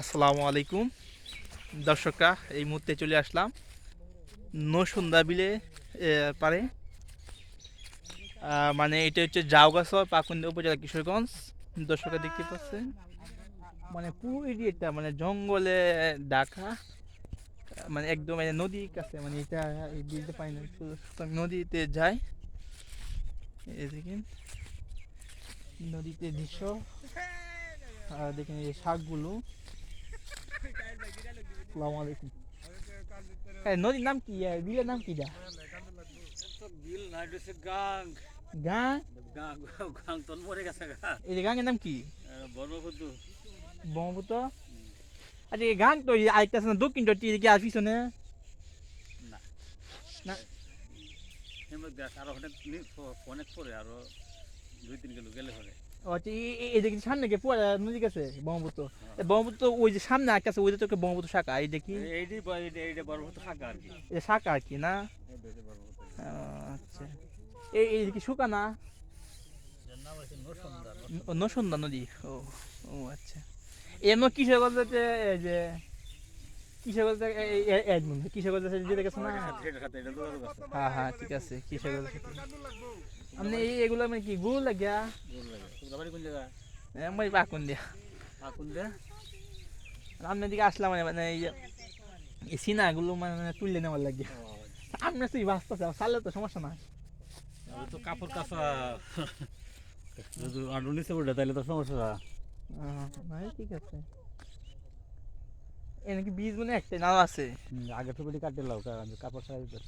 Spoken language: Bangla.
আসসালামু আলাইকুম দর্শকরা, এই মুহূর্তে চলে আসলাম নসুন্দা বিলে পারে। মানে এটা হচ্ছে জাউগাছড়া পাকুন্দি উপজেলা কিশোরগঞ্জ। দর্শকরা দেখতে পাচ্ছেন মানে পুরো এরিয়াটা মানে জঙ্গলে ঢাকা। মানে একদম মানে নদীর কাছে, মানে এটা এই বিলটা পাই না, সুতরাং নদীতে যায়। এই দেখেন নদীতে দৃশ্য, আর দেখেন এই শাকগুলো। আসসালামু আলাইকুম। নদীর নাম কি, বিলের নাম কি? বিল নাই দিছে গাং গাঁ? গাং গাং তোর মরে গেছে গা এই যে গাঙের নাম কি? বর্মপুত্র ব্রহ্মপুত্র। আচ্ছা, এই গাং তো আরেকটা আছে না দক্ষিণ চট্টি, এদিকে আর পিছনে না না? হেমন্ত দেশ আরো অনেক অনেক পরে আরো 2-3 কিলো গেলে হবে। ও আচ্ছা, এই দেখি সামনে কে পুরা নদী গেছে ব্রহ্মপুত্র। ব্রহ্মপুত্র ওই যে সামনে আরেকটা আছে, ওইটা তো ব্রহ্মপুত্র শাখা, এই দেখি এইটি এইটা বর্মপুত্র শাখা আর কি। এটা শাখা আর কি না? এই দেশে বর্মপুত্র আচ্ছা, এই দেখি শুকানা এর নাম আছে নরসন্দা নসুন্দা নদী। ও ও আচ্ছা, এমন কিসের বলতে এই যে কিসের বলতে কিসের বলতে যেতে গেছে না? এটার সাথে এটা যোগাযোগ আছে। হ্যাঁ হ্যাঁ, ঠিক আছে, কিসের বলতে আপনি এগুলো মানে কি গুল লাগিয়া দূর লাগে তোর বাড়ি কোন জায়গা? মই পাকুন দিয়া কোন দে আপনার দিকে আসলাম মানে মানে এই সিনাগুলো মানে তুললে নেওয়ার লাগে। আপনার তুই বাঁচতেছে, সারলে তো সমস্যা না। তো কাপড় কাঁচা যদি আলু নিচে উঠে তাহলে তো সমস্যা। ভাই ঠিক আছে, এ নাকি বীজ মানে একটাই নাও আছে। আগে তো বেটি কাটে লাও কাপড় ছাড়া দিতে